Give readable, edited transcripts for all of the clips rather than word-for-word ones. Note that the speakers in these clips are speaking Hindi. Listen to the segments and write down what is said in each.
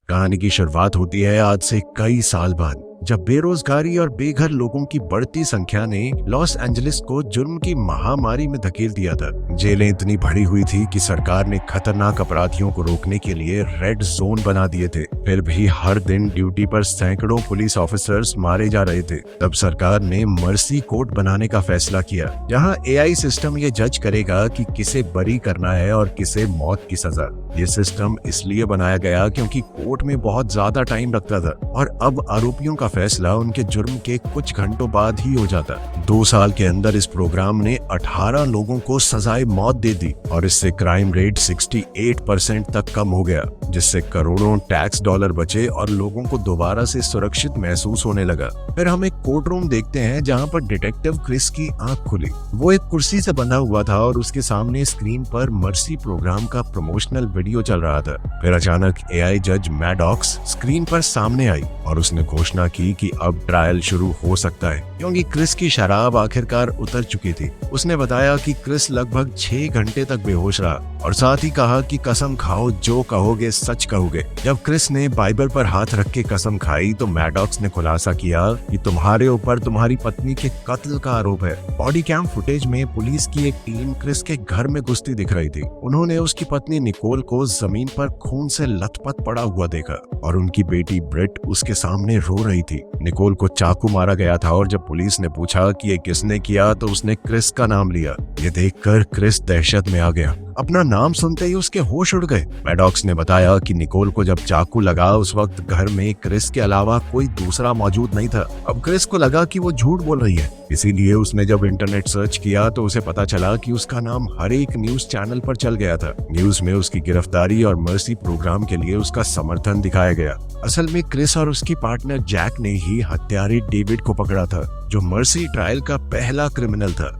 कहानी की शुरुआत होती है आज से कई साल बाद, जब बेरोजगारी और बेघर लोगों की बढ़ती संख्या ने लॉस एंजलिस को जुर्म की महामारी में धकेल दिया था। जेलें इतनी भरी हुई थी कि सरकार ने खतरनाक अपराधियों को रोकने के लिए रेड जोन बना दिए थे। फिर भी हर दिन ड्यूटी पर सैकड़ों पुलिस ऑफिसर्स मारे जा रहे थे। तब सरकार ने मर्सी कोर्ट बनाने का फैसला किया, जहां एआई सिस्टम ये जज करेगा कि किसे बरी करना है और किसे मौत की सजा। ये सिस्टम इसलिए बनाया गया क्योंकि कोर्ट में बहुत ज्यादा टाइम लगता था और अब आरोपियों का फैसला उनके जुर्म के कुछ घंटों बाद ही हो जाता। 2 साल के अंदर इस प्रोग्राम ने 18 लोगों को सजाए मौत दे दी और इससे क्राइम रेट 68% तक कम हो गया, जिससे करोड़ों टैक्स डॉलर बचे और लोगों को दोबारा से सुरक्षित महसूस होने लगा। फिर हम एक कोर्ट रूम देखते हैं जहां पर डिटेक्टिव क्रिस की आंख खुली। वो एक कुर्सी से बंधा हुआ था और उसके सामने स्क्रीन पर मर्सी प्रोग्राम का प्रमोशनल वीडियो चल रहा था। फिर अचानक एआई जज मैडॉक्स स्क्रीन पर सामने आई और उसने घोषणा की कि अब ट्रायल शुरू हो सकता है, क्योंकि क्रिस की शराब आखिरकार उतर चुकी थी। उसने बताया कि क्रिस लगभग 6 घंटे तक बेहोश रहा और साथ ही कहा कि कसम खाओ, जो कहोगे सच कहोगे। जब क्रिस ने बाइबल पर हाथ रख के कसम खाई तो मैडॉक्स ने खुलासा किया कि तुम्हारे ऊपर तुम्हारी पत्नी के कत्ल का आरोप है। बॉडी कैम फुटेज में पुलिस की एक टीम क्रिस के घर में घुसती दिख रही थी। उन्होंने उसकी पत्नी निकोल को जमीन पर खून से लथपथ पड़ा हुआ देखा और उनकी बेटी ब्रिट उसके सामने रो रही थी। निकोल को चाकू मारा गया था और जब पुलिस ने पूछा कि ये किसने किया तो उसने क्रिस का नाम लिया। ये देखकर क्रिस दहशत में आ गया। अपना नाम सुनते ही उसके होश उड़ गए। मैडॉक्स ने बताया कि निकोल को जब चाकू लगा उस वक्त घर में क्रिस के अलावा कोई दूसरा मौजूद नहीं था। अब क्रिस को लगा कि वो झूठ बोल रही है, इसीलिए उसने जब इंटरनेट सर्च किया तो उसे पता चला कि उसका नाम हर एक न्यूज चैनल पर चल गया था। न्यूज में उसकी गिरफ्तारी और मर्सी प्रोग्राम के लिए उसका समर्थन दिखाया गया। असल में क्रिस और उसकी पार्टनर जैक ने ही हत्यारे डेविड को पकड़ा था, जो मर्सी ट्रायल का पहला क्रिमिनल था।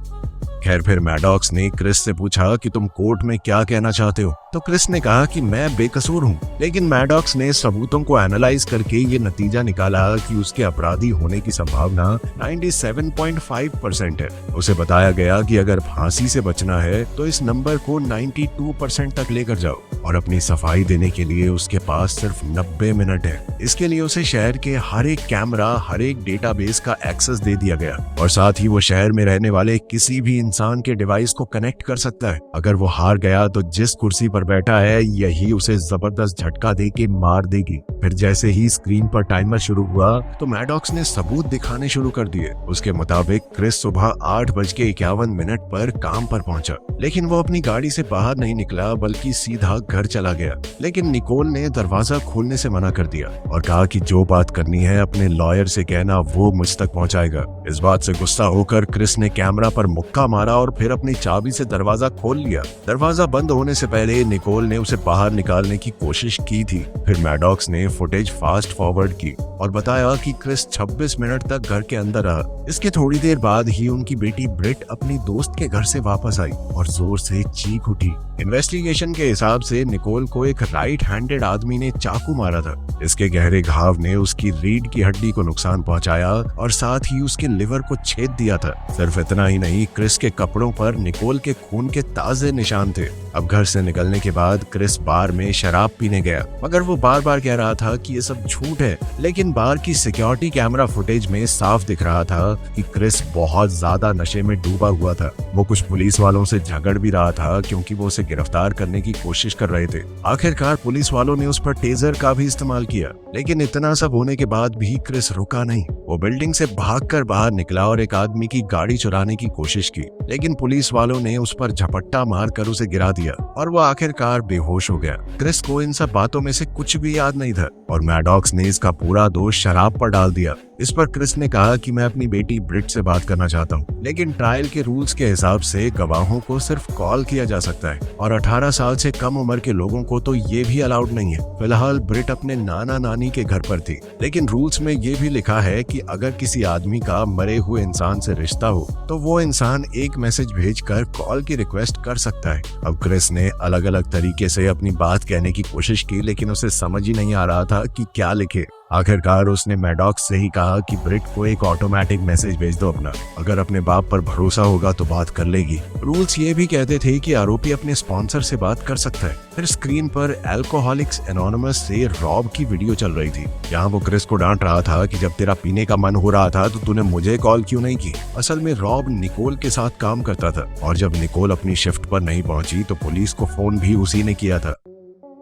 खैर, फिर मैडॉक्स ने क्रिस से पूछा कि तुम कोर्ट में क्या कहना चाहते हो, तो क्रिस ने कहा कि मैं बेकसूर हूँ। लेकिन मैडॉक्स ने सबूतों को एनालाइज करके ये नतीजा निकाला कि उसके अपराधी होने की संभावना 97.5% है। उसे बताया गया कि अगर फांसी से बचना है तो इस नंबर को 92% तक लेकर जाओ और अपनी सफाई देने के लिए उसके पास सिर्फ 90 मिनट है। इसके लिए उसे शहर के हर एक कैमरा, हर एक डेटाबेस का एक्सेस दे दिया गया और साथ ही वो शहर में रहने वाले किसी भी इंसान के डिवाइस को कनेक्ट कर सकता है। अगर वो हार गया तो जिस कुर्सी पर बैठा है यही उसे जबरदस्त झटका दे के मार देगी। फिर जैसे ही स्क्रीन पर टाइमर शुरू हुआ तो मैडॉक्स ने सबूत दिखाने शुरू कर दिए। उसके मुताबिक क्रिस सुबह 8:51 पर काम पर पहुंचा, लेकिन वो अपनी गाड़ी से बाहर नहीं निकला बल्कि सीधा घर चला गया। लेकिन निकोल ने दरवाजा खोलने से मना कर दिया और कहा कि जो बात करनी है अपने लॉयर से कहना, वो मुझ तक पहुंचाएगा। इस बात से गुस्सा होकर क्रिस ने कैमरा पर मुक्का मारा और फिर अपनी चाबी से दरवाजा खोल लिया। दरवाजा बंद होने से पहले निकोल ने उसे बाहर निकालने की कोशिश की थी। फिर मैडॉक्स ने फुटेज फास्ट फॉरवर्ड की और बताया कि क्रिस 26 मिनट तक घर के अंदर रहा। इसके थोड़ी देर बाद ही उनकी बेटी ब्रिट अपनी दोस्त के घर से वापस आई और जोर से चीख उठी। इन्वेस्टिगेशन के हिसाब से निकोल को एक राइट हैंडेड आदमी ने चाकू मारा था। इसके गहरे घाव ने उसकी रीढ़ की हड्डी को नुकसान पहुंचाया और साथ ही उसके लिवर को छेद दिया था। सिर्फ इतना ही नहीं, क्रिस के कपड़ों पर निकोल के खून के ताजे निशान थे। अब घर से निकलने के बाद क्रिस बार में शराब पीने गया, मगर वो बार बार कह रहा था कि ये सब झूठ है। लेकिन बार की सिक्योरिटी कैमरा फुटेज में साफ दिख रहा था कि क्रिस बहुत ज्यादा नशे में डूबा हुआ था। वो कुछ पुलिस वालों से झगड़ भी रहा था क्योंकि वो उसे गिरफ्तार करने की कोशिश कर रहे थे। आखिरकार पुलिस वालों ने उस पर टेजर का भी इस्तेमाल किया, लेकिन इतना सब होने के बाद भी क्रिस रुका नहीं। वो बिल्डिंग से भागकर बाहर निकला और एक आदमी की गाड़ी चुराने की कोशिश की, लेकिन पुलिस वालों ने उस पर झपट्टा मारकर उसे गिरा दिया और वो आखिरकार बेहोश हो गया। क्रिस को इन सब बातों में से कुछ भी याद नहीं था और मैडॉक्स ने इसका पूरा दोष शराब पर डाल दिया। इस पर क्रिस ने कहा कि मैं अपनी बेटी ब्रिट से बात करना चाहता हूँ, लेकिन ट्रायल के रूल्स के हिसाब से गवाहों को सिर्फ कॉल किया जा सकता है और 18 साल से कम उम्र के लोगों को तो ये भी अलाउड नहीं है। फिलहाल ब्रिट अपने नाना नानी के घर पर थी, लेकिन रूल्स में ये भी लिखा है कि अगर किसी आदमी का मरे हुए इंसान से रिश्ता हो तो वो इंसान एक मैसेज भेजकर कॉल की रिक्वेस्ट कर सकता है। अब क्रिस ने अलग अलग तरीके से अपनी बात कहने की कोशिश की, लेकिन उसे समझ ही नहीं आ रहा था कि क्या लिखे। आखिरकार उसने मैडॉक्स से ही कहा कि ब्रिट को एक ऑटोमेटिक मैसेज भेज दो अपना, अगर अपने बाप पर भरोसा होगा तो बात कर लेगी। रूल्स ये भी कहते थे कि आरोपी अपने स्पॉन्सर से बात कर सकता है। फिर स्क्रीन पर अल्कोहलिक्स एनोनिमस से रॉब की वीडियो चल रही थी, जहां वो क्रिस को डांट रहा था कि जब तेरा पीने का मन हो रहा था तो तूने मुझे कॉल क्यों नहीं की। असल में रॉब निकोल के साथ काम करता था और जब निकोल अपनी शिफ्ट पर नहीं पहुंची तो पुलिस को फोन भी उसी ने किया था।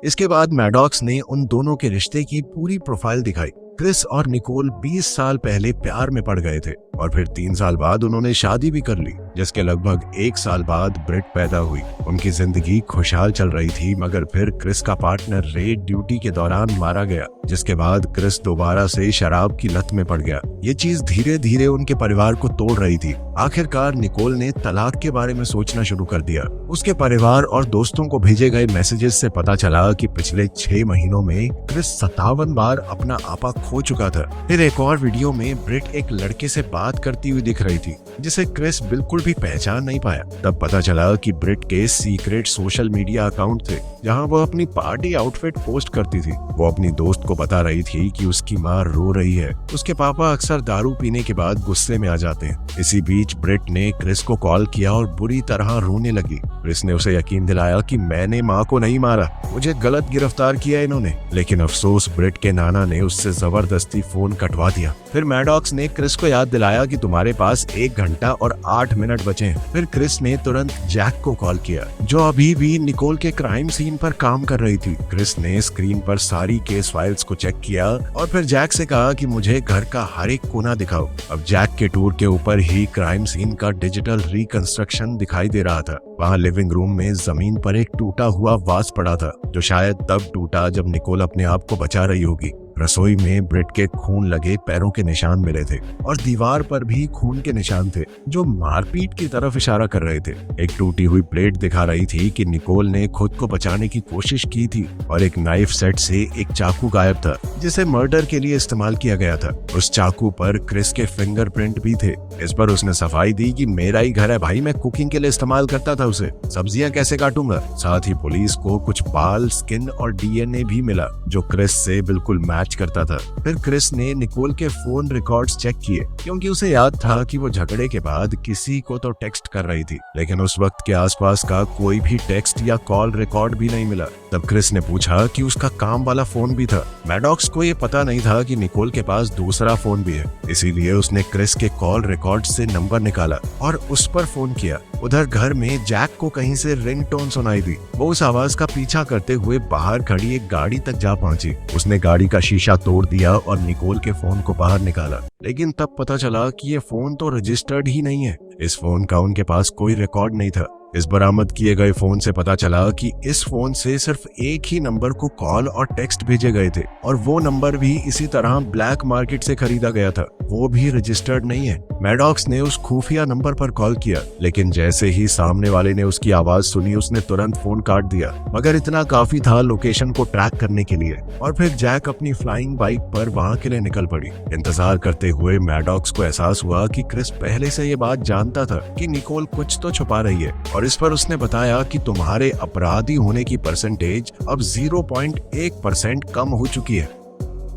इसके बाद मैडॉक्स ने उन दोनों के रिश्ते की पूरी प्रोफाइल दिखाई। क्रिस और निकोल 20 साल पहले प्यार में पड़ गए थे और फिर 3 साल बाद उन्होंने शादी भी कर ली, जिसके लगभग 1 साल बाद ब्रिट पैदा हुई। उनकी जिंदगी खुशहाल चल रही थी, मगर फिर क्रिस का पार्टनर रे ड्यूटी के दौरान मारा गया, जिसके बाद क्रिस दोबारा से शराब की लत में पड़ गया। ये चीज धीरे धीरे उनके परिवार को तोड़ रही थी। आखिरकार निकोल ने तलाक के बारे में सोचना शुरू कर दिया। उसके परिवार और दोस्तों को भेजे गए मैसेजेस से पता चला कि पिछले 6 महीनों में क्रिस 57 बार अपना आपा खो चुका था। फिर एक और वीडियो में ब्रिट एक लड़के से बात करती हुई दिख रही थी, जिसे क्रिस बिल्कुल भी पहचान नहीं पाया। तब पता चला कि ब्रिट के सीक्रेट सोशल मीडिया अकाउंट थे, जहां वो अपनी पार्टी आउटफिट पोस्ट करती थी। वो अपनी दोस्त को बता रही थी कि उसकी माँ रो रही है। उसके पापा अक्सर दारू पीने के बाद गुस्से में आ जाते हैं। इसी बीच ब्रिट ने क्रिस को कॉल किया और बुरी तरह रोने लगी। क्रिस ने उसे यकीन दिलाया कि मैंने माँ को नहीं मारा, मुझे गलत गिरफ्तार किया इन्होंने। लेकिन अफसोस ब्रिट के नाना ने उससे जबरदस्ती फोन कटवा दिया। फिर मैडॉक्स ने क्रिस को याद दिलाया कि तुम्हारे पास 1 घंटा और 8 मिनट बचे हैं। फिर क्रिस ने तुरंत जैक को कॉल किया, जो अभी भी निकोल के क्राइम सीन पर काम कर रही थी। क्रिस ने स्क्रीन पर सारी केस फाइल्स को चेक किया और फिर जैक से कहा कि मुझे घर का हर एक कोना दिखाओ। अब जैक के टूर के ऊपर ही क्राइम सीन का डिजिटल रिकंस्ट्रक्शन दिखाई दे रहा था। वहाँ लिविंग रूम में जमीन पर एक टूटा हुआ वाज पड़ा था, जो शायद तब टूटा जब निकोल अपने आप को बचा रही होगी। रसोई में ब्रिट के खून लगे पैरों के निशान मिले थे और दीवार पर भी खून के निशान थे, जो मारपीट की तरफ इशारा कर रहे थे। एक टूटी हुई प्लेट दिखा रही थी कि निकोल ने खुद को बचाने की कोशिश की थी और एक नाइफ सेट से एक चाकू गायब था, जिसे मर्डर के लिए इस्तेमाल किया गया था। उस चाकू पर क्रिस के फिंगरप्रिंट भी थे। इस पर उसने सफाई दी कि मेरा ही घर है भाई, मैं कुकिंग के लिए इस्तेमाल करता था उसे, सब्जियां कैसे काटूंगा। साथ ही पुलिस को कुछ बाल, स्किन और डीएनए भी मिला, जो क्रिस से बिल्कुल मैच करता था। फिर क्रिस ने निकोल के फोन रिकॉर्ड्स चेक किए, क्योंकि उसे याद था कि वो झगड़े के बाद किसी को तो टेक्स्ट कर रही थी, लेकिन उस वक्त के आसपास का कोई भी टेक्स्ट या कॉल रिकॉर्ड भी नहीं मिला। तब क्रिस ने पूछा कि उसका काम वाला फोन भी था। मैडॉक्स को ये पता नहीं था कि निकोल के पास दूसरा फोन भी है, इसीलिए उसने क्रिस के कॉल रिकॉर्ड से नंबर निकाला और उस पर फोन किया। उधर घर में जैक को कहीं से रिंगटोन सुनाई दी। वो उस आवाज का पीछा करते हुए बाहर खड़ी एक गाड़ी तक जा पहुंची। उसने गाड़ी का शीशा तोड़ दिया और निकोल के फोन को बाहर निकाला, लेकिन तब पता चला कि ये फोन तो रजिस्टर्ड ही नहीं है। इस फोन का उनके पास कोई रिकॉर्ड नहीं था। इस बरामद किए गए फोन से पता चला कि इस फोन से सिर्फ एक ही नंबर को कॉल और टेक्स्ट भेजे गए थे और वो नंबर भी इसी तरह ब्लैक मार्केट से खरीदा गया था, वो भी रजिस्टर्ड नहीं है। मैडॉक्स ने उस खुफिया नंबर पर कॉल किया, लेकिन जैसे ही सामने वाले ने उसकी आवाज सुनी उसने तुरंत फोन काट दिया, मगर इतना काफी था लोकेशन को ट्रैक करने के लिए। और फिर जैक अपनी फ्लाइंग बाइक पर वहां के लिए निकल पड़ी। इंतजार करते हुए मैडॉक्स को एहसास हुआ कि क्रिस पहले से ये बात जानता था कि निकोल कुछ तो छुपा रही है, और इस पर उसने बताया कि तुम्हारे अपराधी होने की परसेंटेज अब 0.1% कम हो चुकी है।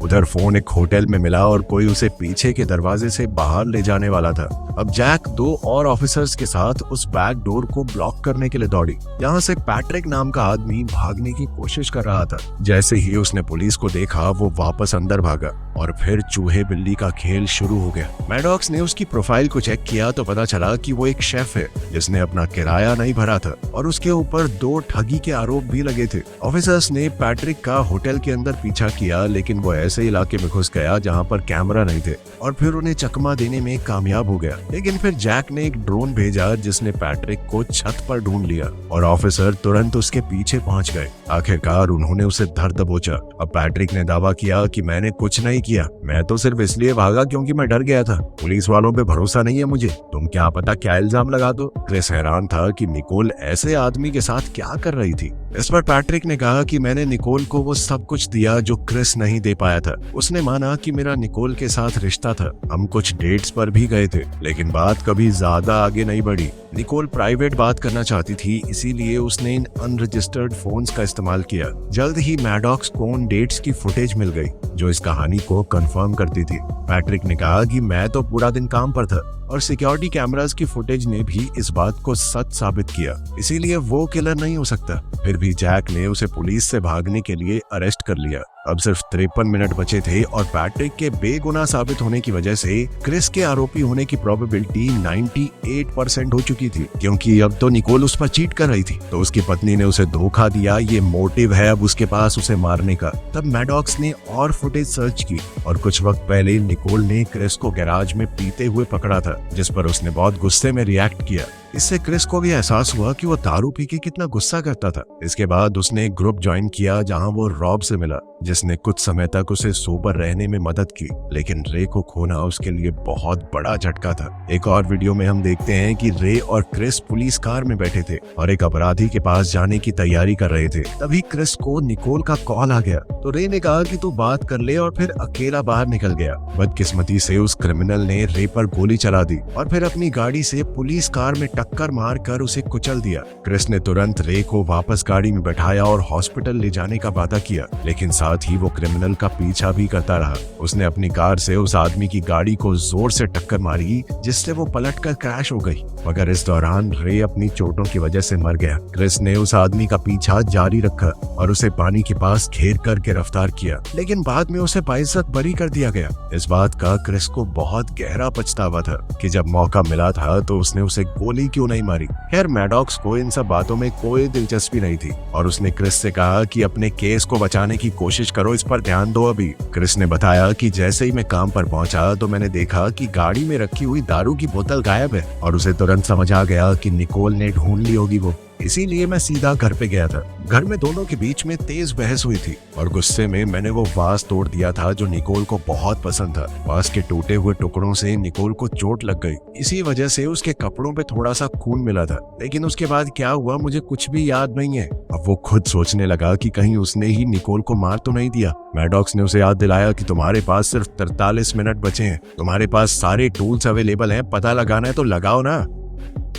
उधर फोन एक होटल में मिला और कोई उसे पीछे के दरवाजे से बाहर ले जाने वाला था। अब जैक 2 और ऑफिसर्स के साथ उस बैक डोर को ब्लॉक करने के लिए दौड़ी। यहाँ से पैट्रिक नाम का आदमी भागने की कोशिश कर रहा था। जैसे ही उसने पुलिस को देखा वो वापस अंदर भागा और फिर चूहे बिल्ली का खेल शुरू हो गया। मैडॉक्स ने उसकी प्रोफाइल को चेक किया तो पता चला कि वो एक शेफ है जिसने अपना किराया नहीं भरा था और उसके ऊपर 2 ठगी के आरोप भी लगे थे। ऑफिसर्स ने पैट्रिक का होटल के अंदर पीछा किया, लेकिन वो ऐसे इलाके में घुस गया जहाँ पर कैमरा नहीं थे और फिर उन्हें चकमा देने में कामयाब हो गया। लेकिन फिर जैक ने एक ड्रोन भेजा जिसने पैट्रिक को छत पर ढूंढ लिया और ऑफिसर तुरंत उसके पीछे पहुंच गए। आखिरकार उन्होंने उसे धर दबोचा। अब पैट्रिक ने दावा किया कि मैंने कुछ नहीं किया, मैं तो सिर्फ इसलिए भागा क्योंकि मैं डर गया था, पुलिस वालों पे भरोसा नहीं है मुझे, तुम क्या पता क्या इल्जाम लगा दो। क्रिस हैरान था कि निकोल ऐसे आदमी के साथ क्या कर रही थी इस पर पैट्रिक ने कहा कि मैंने निकोल को वो सब कुछ दिया जो क्रिस नहीं दे पाया था। उसने माना कि मेरा निकोल के साथ रिश्ता था, हम कुछ डेट्स पर भी गए थे, लेकिन बात कभी ज्यादा आगे नहीं बढ़ी। निकोल प्राइवेट बात करना चाहती थी, इसीलिए उसने इन अनरजिस्टर्ड फोन्स का इस्तेमाल किया। जल्द ही मैडॉक्स को उन डेट्स की फुटेज मिल गई जो इस कहानी को कंफर्म करती थी। पैट्रिक ने कहा कि मैं तो पूरा दिन काम पर था और सिक्योरिटी कैमरास की फुटेज ने भी इस बात को सच साबित किया, इसीलिए वो किलर नहीं हो सकता। फिर भी जैक ने उसे पुलिस से भागने के लिए अरेस्ट कर लिया। अब सिर्फ 53 मिनट बचे थे और पैट्रिक के बेगुनाह साबित होने की वजह से क्रिस के आरोपी होने की प्रोबेबिलिटी 98% हो चुकी थी, क्योंकि अब तो निकोल उस पर चीट कर रही थी, तो उसकी पत्नी ने उसे धोखा दिया। ये मोटिव है अब उसके पास उसे मारने का। तब मैडॉक्स ने और फुटेज सर्च की और कुछ वक्त पहले निकोल ने क्रिस को गैराज में पीते हुए पकड़ा था, जिस पर उसने बहुत गुस्से में रिएक्ट किया। इससे क्रिस को भी एहसास हुआ कि वो दारू पी के कितना गुस्सा करता था। इसके बाद उसने एक ग्रुप ज्वाइन किया जहां वो रॉब से मिला, जिसने कुछ समय तक उसे सोबर रहने में मदद की, लेकिन रे को खोना उसके लिए बहुत बड़ा झटका था। एक और वीडियो में हम देखते हैं कि रे और क्रिस पुलिस कार में बैठे थे और एक अपराधी के पास जाने की तैयारी कर रहे थे। तभी क्रिस को निकोल का कॉल आ गया, तो रे ने कहा कि तू बात कर ले और फिर अकेला बाहर निकल गया। बदकिस्मती से उस क्रिमिनल ने रे पर गोली चला दी और फिर अपनी गाड़ी से पुलिस कार में टक्कर मारकर उसे कुचल दिया। क्रिस ने तुरंत रे को वापस गाड़ी में बैठाया और हॉस्पिटल ले जाने का वादा किया, लेकिन साथ ही वो क्रिमिनल का पीछा भी करता रहा। उसने अपनी कार से उस आदमी की गाड़ी को जोर से टक्कर मारी, जिससे वो पलटकर क्रैश हो गई, मगर इस दौरान रे अपनी चोटों की वजह से मर गया। क्रिस ने उस आदमी का पीछा जारी रखा और उसे पानी के पास घेर कर गिरफ्तार किया, लेकिन बाद में उसे बाइज्जत बरी कर दिया गया। इस बात का क्रिस को बहुत गहरा पछतावा था कि जब मौका मिला था तो उसने उसे गोली क्यों नहीं मारी। खैर, मैडॉक्स को इन सब बातों में कोई दिलचस्पी नहीं थी और उसने क्रिस से कहा कि अपने केस को बचाने की कोशिश करो, इस पर ध्यान दो अभी। क्रिस ने बताया कि जैसे ही मैं काम पर पहुंचा तो मैंने देखा कि गाड़ी में रखी हुई दारू की बोतल गायब है और उसे तुरंत समझ आ गया कि निकोल ने ढूंढ ली होगी वो, इसीलिए मैं सीधा घर पे गया था। घर में दोनों के बीच में तेज बहस हुई थी और गुस्से में मैंने वो वास तोड़ दिया था जो निकोल को बहुत पसंद था। वास के टूटे हुए टुकड़ों से निकोल को चोट लग गई, इसी वजह से उसके कपड़ों पे थोड़ा सा खून मिला था, लेकिन उसके बाद क्या हुआ मुझे कुछ भी याद नहीं है। अब वो खुद सोचने लगा कि कहीं उसने ही निकोल को मार तो नहीं दिया। मैडॉक्स ने उसे याद दिलाया कि तुम्हारे पास सिर्फ 43 मिनट बचे हैं, तुम्हारे पास सारे टूल्स अवेलेबल हैं, पता लगाना है तो लगाओ ना।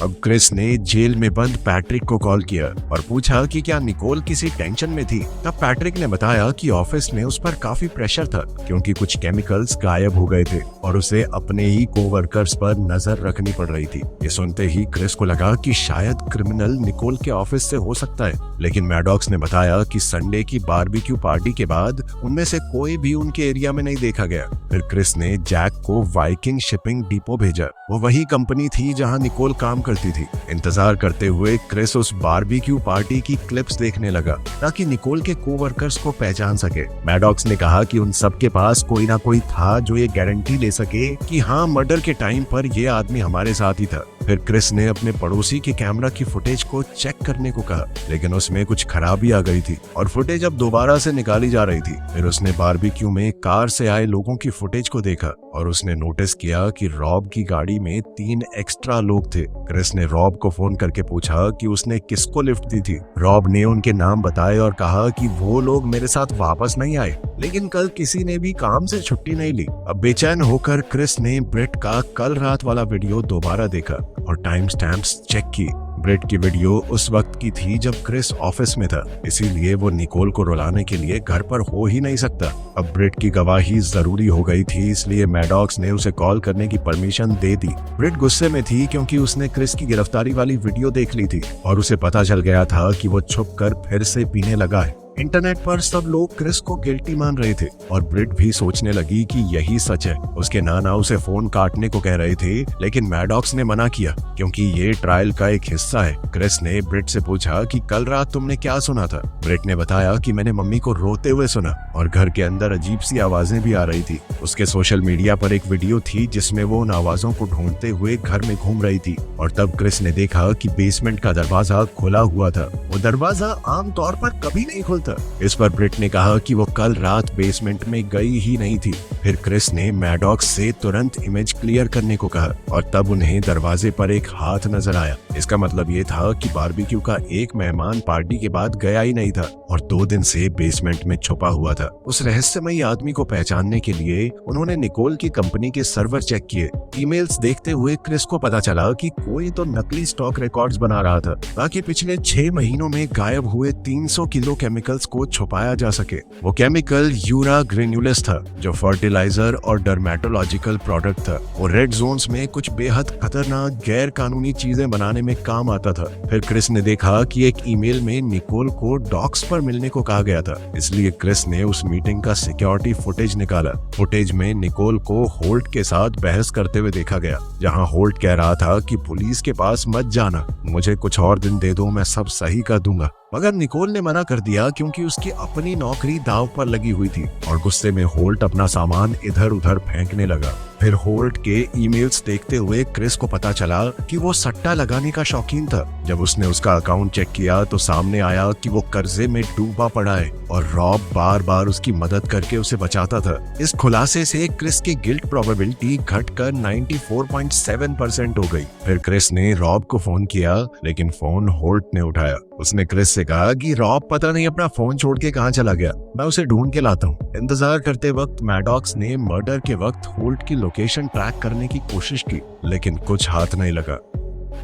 अब क्रिस ने जेल में बंद पैट्रिक को कॉल किया और पूछा कि क्या निकोल किसी टेंशन में थी। तब पैट्रिक ने बताया कि ऑफिस में उस पर काफी प्रेशर था, क्योंकि कुछ केमिकल्स गायब हो गए थे और उसे अपने ही कोवर्कर्स पर नजर रखनी पड़ रही थी। ये सुनते ही क्रिस को लगा कि शायद क्रिमिनल निकोल के ऑफिस से हो सकता है, लेकिन मैडॉक्स ने बताया कि संडे की बारबेक्यू पार्टी के बाद उनमें से कोई भी उनके एरिया में नहीं देखा गया। फिर क्रिस ने जैक को वाइकिंग शिपिंग डिपो भेजा, वो वही कंपनी थी जहां निकोल काम करती थी। इंतजार करते हुए क्रिस उस बारबेक्यू पार्टी की क्लिप्स देखने लगा ताकि निकोल के कोवर्कर्स को पहचान सके। मैडॉक्स ने कहा कि उन सब के पास कोई ना कोई था जो ये गारंटी ले सके कि हाँ, मर्डर के टाइम पर ये आदमी हमारे साथ ही था। फिर क्रिस ने अपने पड़ोसी के कैमरा की फुटेज को चेक करने को कहा, लेकिन उसमें कुछ खराबी आ गई थी और फुटेज अब दोबारा से निकाली जा रही थी। फिर उसने बारबेक्यू में कार से आए लोगों की फुटेज को देखा और उसने नोटिस किया कि रॉब की गाड़ी में 3 एक्स्ट्रा लोग थे। क्रिस ने रॉब को फोन करके पूछा कि उसने किसको लिफ्ट दी थी। रॉब ने उनके नाम बताए और कहा कि वो लोग मेरे साथ वापस नहीं आए, लेकिन कल किसी ने भी काम से छुट्टी नहीं ली। अब बेचैन होकर क्रिस ने ब्रेट का कल रात वाला वीडियो दोबारा देखा और टाइम स्टैम्प्स चेक की। ब्रेट की वीडियो उस वक्त की थी जब क्रिस ऑफिस में था, इसीलिए वो निकोल को रुलाने के लिए घर पर हो ही नहीं सकता। अब ब्रेट की गवाही जरूरी हो गई थी, इसलिए मैडॉक्स ने उसे कॉल करने की परमिशन दे दी। ब्रेट गुस्से में थी क्योंकि उसने क्रिस की गिरफ्तारी वाली वीडियो देख ली थी और उसे पता चल गया था कि वो छुपकर फिर से पीने लगा है। इंटरनेट पर सब लोग क्रिस को गिल्टी मान रहे थे और ब्रिट भी सोचने लगी कि यही सच है। उसके नाना उसे फोन काटने को कह रहे थे, लेकिन मैडॉक्स ने मना किया क्योंकि ये ट्रायल का एक हिस्सा है। क्रिस ने ब्रिट से पूछा कि कल रात तुमने क्या सुना था। ब्रिट ने बताया कि मैंने मम्मी को रोते हुए सुना और घर के अंदर अजीब सी आवाजें भी आ रही थी। उसके सोशल मीडिया पर एक वीडियो थी जिसमें वो उन आवाजों को ढूंढते हुए घर में घूम रही थी और तब क्रिस ने देखा कि बेसमेंट का दरवाजा खुला हुआ था। वो दरवाजा आमतौर पर कभी नहीं खुलता था। इस पर ब्रिट ने कहा कि वो कल रात बेसमेंट में गई ही नहीं थी। फिर क्रिस ने मैडॉक्स से तुरंत इमेज क्लियर करने को कहा और तब उन्हें दरवाजे पर एक हाथ नजर आया। इसका मतलब ये था कि बारबेक्यू का एक मेहमान पार्टी के बाद गया ही नहीं था और 2 दिन से बेसमेंट में छुपा हुआ था। उस रहस्यमयी आदमी को पहचानने के लिए उन्होंने निकोल की कंपनी के सर्वर चेक किए। ईमेल्स देखते हुए क्रिस को पता चला कि कोई तो नकली स्टॉक रिकॉर्ड्स बना रहा था ताकि पिछले 6 महीनों में गायब हुए 300 किलो केमिकल्स को छुपाया जा सके। वो केमिकल यूरा ग्रेन्युलस था जो फर्टिलाइजर और डर्मेटोलॉजिकल प्रोडक्ट था। वो रेड जोन्स में कुछ बेहद खतरनाक गैर कानूनी चीजें बनाने में काम आता था। फिर क्रिस ने देखा कि एक ईमेल में निकोल को डॉक्स पर मिलने को कहा गया था, इसलिए क्रिस ने उस मीटिंग का सिक्योरिटी फुटेज निकाला। फुटेज में निकोल को होल्ट के साथ बहस करते हुए देखा गया, जहां होल्ट कह रहा था कि पुलिस के पास मत जाना, मुझे कुछ और दिन दे दो, मैं सब सही कर दूंगा। मगर निकोल ने मना कर दिया क्योंकि उसकी अपनी नौकरी दांव पर लगी हुई थी और गुस्से में होल्ट अपना सामान इधर उधर फेंकने लगा। फिर होल्ट के ईमेल्स देखते हुए क्रिस को पता चला कि वो सट्टा लगाने का शौकीन था। जब उसने उसका अकाउंट चेक किया तो सामने आया कि वो कर्जे में डूबा पड़ा है और रॉब बार बार उसकी मदद करके उसे बचाता था। इस खुलासे से क्रिस की गिल्ट प्रोबेबिलिटी घटकर 94.7% हो गई। फिर क्रिस ने रॉब को फोन किया लेकिन फोन होल्ट ने उठाया। उसने क्रिस से कहा कि रॉब पता नहीं अपना फोन छोड़ के कहाँ चला गया, मैं उसे ढूंढ के लाता हूँ। इंतजार करते वक्त मैडॉक्स ने मर्डर के वक्त होल्ट की लोकेशन ट्रैक करने की कोशिश की लेकिन कुछ हाथ नहीं लगा।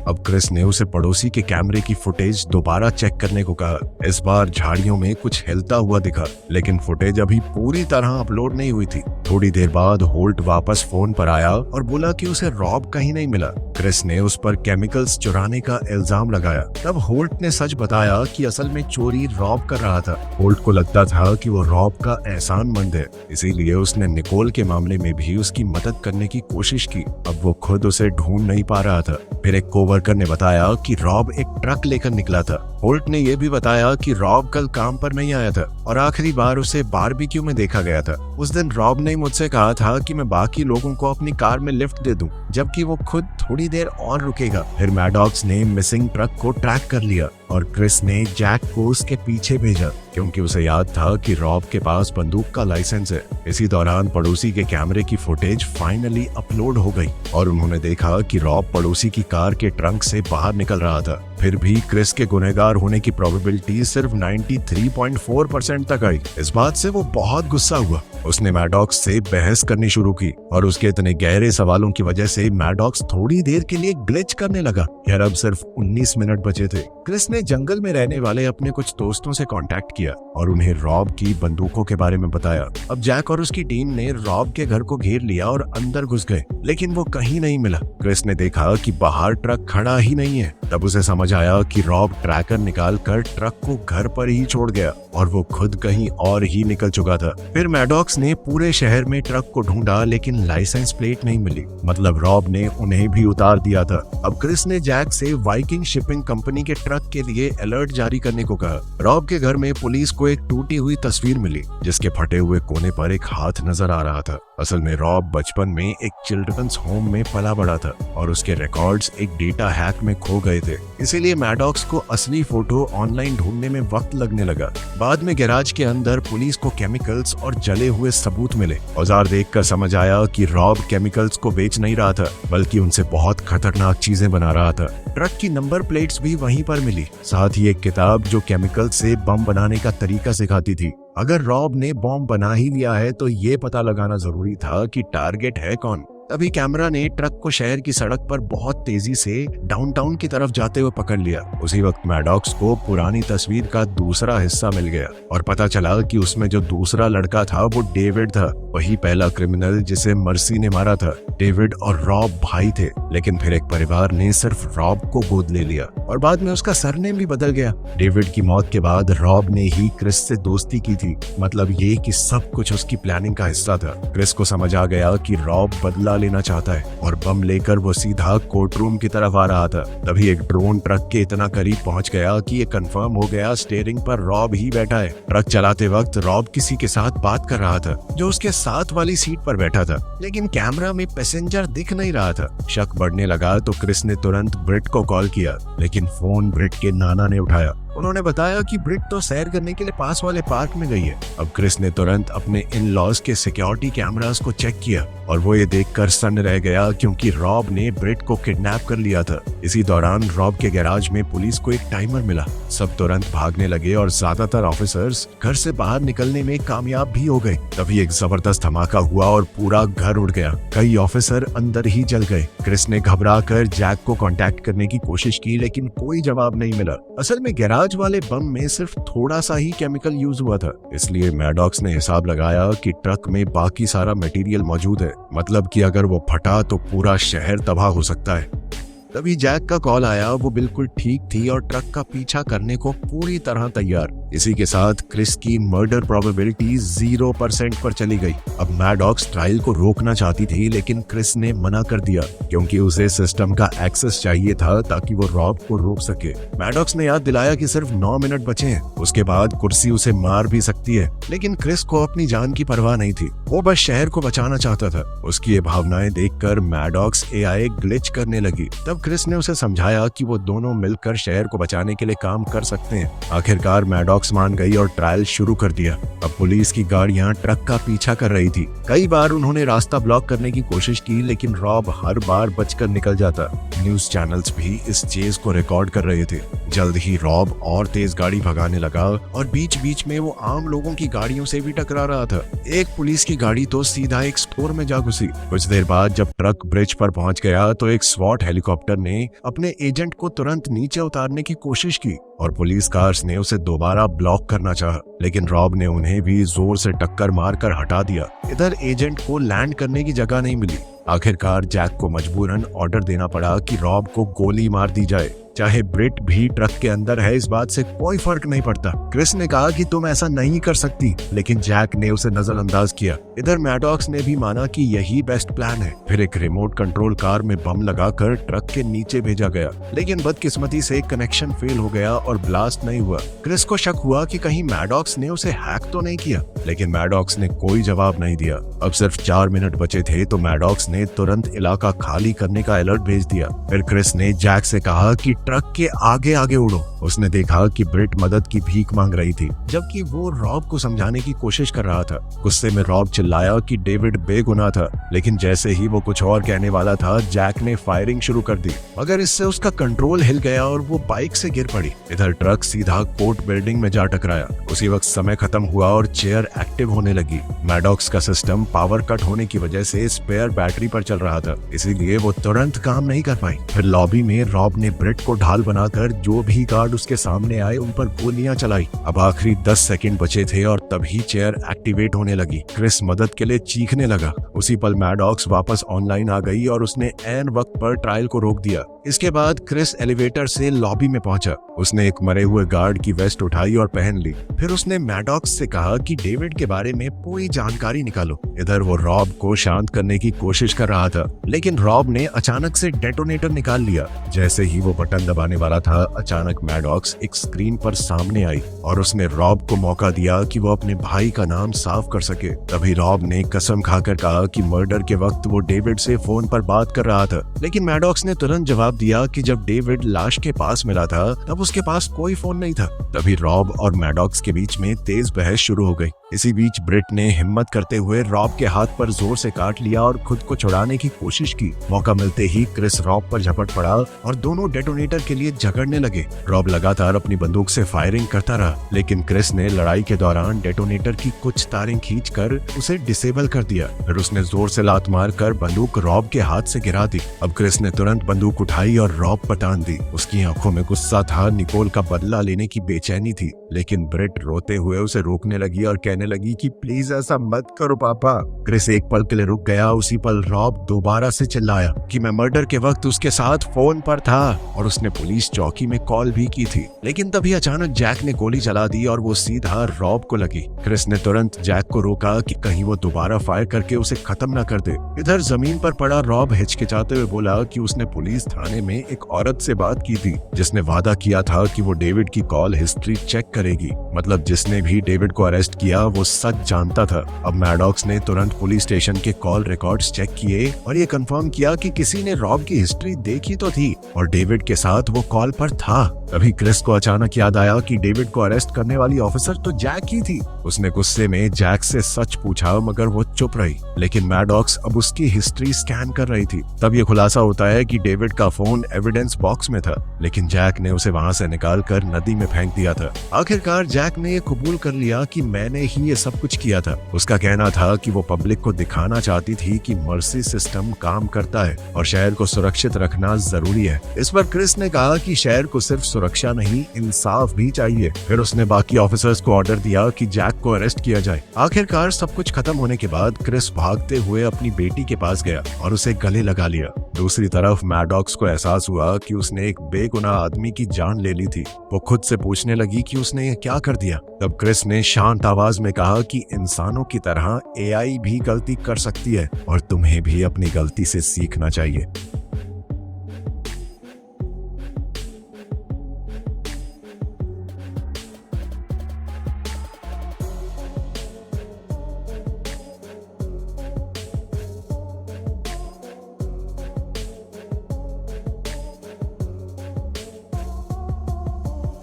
अब क्रिस ने उसे पड़ोसी के कैमरे की फुटेज दोबारा चेक करने को कहा। इस बार झाड़ियों में कुछ हिलता हुआ दिखा लेकिन फुटेज अभी पूरी तरह अपलोड नहीं हुई थी। थोड़ी देर बाद होल्ट वापस फोन पर आया और बोला कि उसे रॉब कहीं नहीं मिला। क्रिस ने उस पर केमिकल्स चुराने का इल्जाम लगाया। तब होल्ट ने सच बताया कि असल में चोरी रॉब कर रहा था। होल्ट को लगता था कि वो रॉब का एहसानमंद है, इसीलिए उसने निकोल के मामले में भी उसकी मदद करने की कोशिश की। अब वो खुद उसे ढूंढ नहीं पा रहा था। फिर एक कोवर्कर ने बताया कि रॉब एक ट्रक लेकर निकला था। होल्ट ने यह भी बताया कि रॉब कल काम पर नहीं आया था और आखिरी बार उसे बारबेक्यू में देखा गया था। उस दिन रॉब ने मुझसे कहा था कि मैं बाकी लोगों को अपनी कार में लिफ्ट दे दूं, जबकि वो खुद थोड़ी देर और रुकेगा। फिर मैडॉक्स ने मिसिंग ट्रक को ट्रैक कर लिया और क्रिस ने जैक को उसके पीछे भेजा क्योंकि उसे याद था कि रॉब के पास बंदूक का लाइसेंस है। इसी दौरान पड़ोसी के कैमरे की फुटेज फाइनली अपलोड हो गई और उन्होंने देखा कि रॉब पड़ोसी की कार के ट्रंक से बाहर निकल रहा था। फिर भी क्रिस के गुनहगार होने की प्रोबेबिलिटी सिर्फ 93.4% तक आई। इस बात से वो बहुत गुस्सा हुआ। उसने मैडॉक्स से बहस करनी शुरू की और उसके इतने गहरे सवालों की वजह से मैडॉक्स थोड़ी देर के लिए ग्लिच करने लगा। यार अब सिर्फ 19 मिनट बचे थे। क्रिस ने जंगल में रहने वाले अपने कुछ दोस्तों से कांटेक्ट किया और उन्हें रॉब की बंदूकों के बारे में बताया। अब जैक और उसकी टीम ने रॉब के घर को घेर लिया और अंदर घुस गए लेकिन वो कहीं नहीं मिला। क्रिस ने देखा कि बाहर ट्रक खड़ा ही नहीं है। तब उसे समझ आया कि रॉब ट्रैकर निकालकर ट्रक को घर पर ही छोड़ गया और वो खुद कहीं और ही निकल चुका था। फिर मैडॉक्स ने पूरे शहर में ट्रक को ढूंढा लेकिन लाइसेंस प्लेट नहीं मिली, मतलब रॉब ने उन्हें भी उतार दिया था। अब क्रिस ने जैक से वाइकिंग शिपिंग कंपनी के ट्रक के लिए अलर्ट जारी करने को कहा। रॉब के घर में पुलिस को एक टूटी हुई तस्वीर मिली जिसके फटे हुए कोने पर एक हाथ नजर आ रहा था। असल में रॉब बचपन में एक चिल्ड्रंस होम में पला बड़ा था और उसके रिकॉर्ड्स एक डेटा हैक में खो गए थे, इसीलिए मैडॉक्स को असली फोटो ऑनलाइन ढूंढने में वक्त लगने लगा। बाद में गैराज के अंदर पुलिस को केमिकल्स और जले हुए सबूत मिले। औजार देखकर समझ आया कि रॉब केमिकल्स को बेच नहीं रहा था बल्कि उनसे बहुत खतरनाक चीजें बना रहा था। ट्रक की नंबर प्लेट्स भी वहीं पर मिली, साथ ही एक किताब जो केमिकल से बम बनाने का तरीका सिखाती थी। अगर रॉब ने बॉम्ब बना ही लिया है तो ये पता लगाना जरूरी था कि टारगेट है कौन। तभी कैमरा ने ट्रक को शहर की सड़क पर बहुत तेजी से डाउनटाउन की तरफ जाते हुए पकड़ लिया। उसी वक्त मैडॉक्स को पुरानी तस्वीर का दूसरा हिस्सा मिल गया और पता चला कि उसमें जो दूसरा लड़का था वो डेविड था, वही पहला क्रिमिनल जिसे मर्सी ने मारा था। डेविड और रॉब भाई थे, लेकिन फिर एक परिवार ने सिर्फ रॉब को गोद ले लिया और बाद में उसका सरनेम भी बदल गया। डेविड की मौत के बाद रॉब ने ही क्रिस से दोस्ती की थी, मतलब ये कि सब कुछ उसकी प्लानिंग का हिस्सा था। क्रिस को समझ आ गया कि रॉब बदला लेना चाहता है और बम लेकर वो सीधा कोर्ट रूम की तरफ आ रहा था। तभी एक ड्रोन ट्रक के इतना करीब पहुंच गया कि ये कंफर्म हो गया स्टीयरिंग पर रॉब ही बैठा है। ट्रक चलाते वक्त रॉब किसी के साथ बात कर रहा था जो उसके साथ वाली सीट पर बैठा था, लेकिन कैमरा में पैसेंजर दिख नहीं रहा था। शक बढ़ने लगा तो क्रिस ने तुरंत ब्रिट को कॉल किया, लेकिन फोन ब्रिट के नाना ने उठाया। उन्होंने बताया कि ब्रिट तो सैर करने के लिए पास वाले पार्क में गई है। अब क्रिस ने तुरंत अपने इन लॉज के सिक्योरिटी कैमरास को चेक किया और वो ये देखकर सन्न रह गया क्योंकि रॉब ने ब्रिट को किडनैप कर लिया था। इसी दौरान रॉब के गैराज में पुलिस को एक टाइमर मिला। सब तुरंत भागने लगे और ज्यादातर ऑफिसर्स घर से बाहर निकलने में कामयाब भी हो गए। तभी एक जबरदस्त धमाका हुआ और पूरा घर उड़ गया। कई ऑफिसर अंदर ही जल गए। क्रिस ने घबरा कर जैक को कांटेक्ट करने की कोशिश की लेकिन कोई जवाब नहीं मिला। असल में गैराज वाले बम में सिर्फ थोड़ा सा ही केमिकल यूज हुआ था, इसलिए मैडॉक्स ने हिसाब लगाया कि ट्रक में बाकी सारा मटेरियल मौजूद है, मतलब कि अगर वो फटा तो पूरा शहर तबाह हो सकता है। तभी जैक का कॉल आया। वो बिल्कुल ठीक थी और ट्रक का पीछा करने को पूरी तरह तैयार। इसी के साथ क्रिस की मर्डर प्रोबेबिलिटी 0% पर चली गई। अब मैडॉक्स ट्रायल को रोकना चाहती थी लेकिन क्रिस ने मना कर दिया क्योंकि उसे सिस्टम का एक्सेस चाहिए था ताकि वो रॉब को रोक सके। मैडॉक्स ने याद दिलाया कि सिर्फ 9 मिनट बचे हैं, उसके बाद कुर्सी उसे मार भी सकती है। लेकिन क्रिस को अपनी जान की परवाह नहीं थी, वो बस शहर को बचाना चाहता था। उसकी ये भावनाएं देखकर मैडॉक्स एआई ग्लिच करने लगी। तब क्रिस ने उसे समझाया कि वो दोनों मिलकर शहर को बचाने के लिए काम कर सकते हैं। आखिरकार मैडॉक्स मान गई और ट्रायल शुरू कर दिया। अब पुलिस की गाड़ियां ट्रक का पीछा कर रही थी। कई बार उन्होंने रास्ता ब्लॉक करने की कोशिश की लेकिन रॉब हर बार बचकर निकल जाता। न्यूज चैनल्स भी इस चेज को रिकॉर्ड कर रहे थे। जल्द ही रॉब और तेज गाड़ी भगाने लगा और बीच बीच में वो आम लोगों की गाड़ियों से भी टकरा रहा था। एक पुलिस की गाड़ी तो सीधा एक स्टोर में जा घुसी। कुछ देर बाद जब ट्रक ब्रिज पर पहुंच गया तो एक स्वॉट हेलीकॉप्टर ने अपने एजेंट को तुरंत नीचे उतारने की कोशिश की और पुलिस कार्स ने उसे दोबारा ब्लॉक करना चाहा, लेकिन रॉब ने उन्हें भी जोर से टक्कर मारकर हटा दिया। इधर एजेंट को लैंड करने की जगह नहीं मिली। आखिरकार जैक को मजबूरन ऑर्डर देना पड़ा कि रॉब को गोली मार दी जाए। चाहे ब्रिट भी ट्रक के अंदर है, इस बात से कोई फर्क नहीं पड़ता। क्रिस ने कहा कि तुम ऐसा नहीं कर सकती, लेकिन जैक ने उसे नजरअंदाज किया। इधर मैडॉक्स ने भी माना कि यही बेस्ट प्लान है। फिर एक रिमोट कंट्रोल कार में बम लगाकर ट्रक के नीचे भेजा गया, लेकिन बदकिस्मती से कनेक्शन फेल हो गया और ब्लास्ट नहीं हुआ। क्रिस को शक हुआ कि कहीं मैडॉक्स ने उसे हैक तो नहीं किया, लेकिन मैडॉक्स ने कोई जवाब नहीं दिया। अब सिर्फ 4 मिनट बचे थे तो मैडॉक्स ने तुरंत इलाका खाली करने का अलर्ट भेज दिया। फिर क्रिस ने जैक से कहा कि ट्रक के आगे आगे उड़ो। उसने देखा कि ब्रिट मदद की भीख मांग रही थी, जबकि वो रॉब को समझाने की कोशिश कर रहा था। गुस्से में रॉब चिल्लाया कि डेविड बेगुनाह था, लेकिन जैसे ही वो कुछ और कहने वाला था, जैक ने फायरिंग शुरू कर दी, मगर इससे उसका कंट्रोल हिल गया और वो बाइक से गिर पड़ी। इधर ट्रक सीधा कोर्ट बिल्डिंग में जा टकराया। उसी वक्त समय खत्म हुआ और चेयर एक्टिव होने लगी। मैडॉक्स का सिस्टम पावर कट होने की वजह से स्पेयर बैटरी पर चल रहा था, इसीलिए वो तुरंत काम नहीं कर पाई। फिर लॉबी में रॉब ने ब्रिट को ढाल बनाकर जो भी गार्ड उसके सामने आए उन पर गोलियां चलाई। अब आखिरी 10 सेकंड बचे थे और तभी चेयर एक्टिवेट होने लगी। क्रिस मदद के लिए चीखने लगा। उसी पल मैडॉक्स वापस ऑनलाइन आ गई और उसने ऐन वक्त पर ट्रायल को रोक दिया। इसके बाद क्रिस एलिवेटर से लॉबी में पहुंचा। उसने एक मरे हुए गार्ड की वेस्ट उठाई और पहन ली। फिर उसने मैडॉक्स से कहा कि डेविड के बारे में पूरी जानकारी निकालो। इधर वो रॉब को शांत करने की कोशिश कर रहा था, लेकिन रॉब ने अचानक से डेटोनेटर निकाल लिया। जैसे ही वो बटन दबाने वाला था, अचानक मैडॉक्स एक स्क्रीन पर सामने आई और उसने रॉब को मौका दिया कि वो अपने भाई का नाम साफ कर सके। तभी रॉब ने कसम खाकर कहा कि मर्डर के वक्त वो डेविड से फोन पर बात कर रहा था, लेकिन मैडॉक्स ने तुरंत जवाब दिया कि जब डेविड लाश के पास मिला था तब उसके पास कोई फोन नहीं था। तभी रॉब और मैडॉक्स के बीच में तेज बहस शुरू हो गई। इसी बीच ब्रिट ने हिम्मत करते हुए रॉब के हाथ पर जोर से काट लिया और खुद को छुड़ाने की कोशिश की। मौका मिलते ही क्रिस रॉब पर झपट पड़ा और दोनों डेटोनेटर के लिए झगड़ने लगे। रॉब लगातार अपनी बंदूक से फायरिंग करता रहा, लेकिन क्रिस ने लड़ाई के दौरान डेटोनेटर की कुछ तारें खींचकर उसे डिसेबल कर दिया। फिर उसने जोर से लात मारकर बंदूक रॉब के हाथ से गिरा दी। अब क्रिस ने तुरंत बंदूक उठाई और रॉब पर तान दी। उसकी आंखों में गुस्सा था, निकोल का बदला लेने की बेचैनी थी, लेकिन ब्रिट रोते हुए उसे रोकने लगी और कहने लगी कि प्लीज ऐसा मत करो पापा। क्रिस एक पल के लिए रुक गया। उसी पल रॉब दोबारा से चिल्लाया कि मैं मर्डर के वक्त उसके साथ फोन पर था और उसने पुलिस चौकी में कॉल भी की थी। लेकिन तभी अचानक जैक ने गोली चला दी और वो सीधा रॉब को लगी। क्रिस ने तुरंत जैक को रोका कि कहीं वो दोबारा फायर करके उसे खत्म न कर दे। इधर जमीन पर पड़ा रॉब हिचकिचाते हुए बोला कि उसने पुलिस थाने में एक औरत से बात की थी जिसने वादा किया था कि वो डेविड की कॉल हिस्ट्री चेक करेगी। मतलब जिसने भी डेविड को अरेस्ट किया वो सच जानता था। अब मैडॉक्स ने तुरंत पुलिस स्टेशन के कॉल रिकॉर्ड्स चेक किए और ये कंफर्म किया कि किसी ने रॉब की हिस्ट्री देखी तो थी और डेविड के साथ वो कॉल पर था। तभी क्रिस को अचानक याद आया कि डेविड को अरेस्ट करने वाली ऑफिसर तो जैक ही थी। उसने गुस्से में जैक से सच पूछा मगर वो चुप रही, लेकिन मैडॉक्स अब उसकी हिस्ट्री स्कैन कर रही थी। तब ये खुलासा होता है कि डेविड का फोन एविडेंस बॉक्स में था, लेकिन जैक ने उसे वहां से निकाल कर नदी में फेंक दिया था। आखिरकार जैक ने ये कबूल कर लिया कि मैंने ही ये सब कुछ किया था। उसका कहना था कि वो पब्लिक को दिखाना चाहती थी कि मर्सी सिस्टम काम करता है और शहर को सुरक्षित रखना जरूरी है। इस पर क्रिस ने कहा कि शहर को सिर्फ सुरक्षा नहीं, इंसाफ भी चाहिए। फिर उसने बाकी ऑफिसर्स को ऑर्डर दिया कि जैक को अरेस्ट किया जाए। आखिरकार सब कुछ खत्म होने के बाद क्रिस भागते हुए अपनी बेटी के पास गया और उसे गले लगा लिया। दूसरी तरफ मैडॉक्स को एहसास हुआ कि उसने एक बेगुनाह आदमी की जान ले ली थी। वो खुद से पूछने लगी कि उसने ये क्या कर दिया। तब क्रिस ने शांत आवाज में कहा कि इंसानों की तरह एआई भी गलती कर सकती है और तुम्हें भी अपनी गलती से सीखना चाहिए।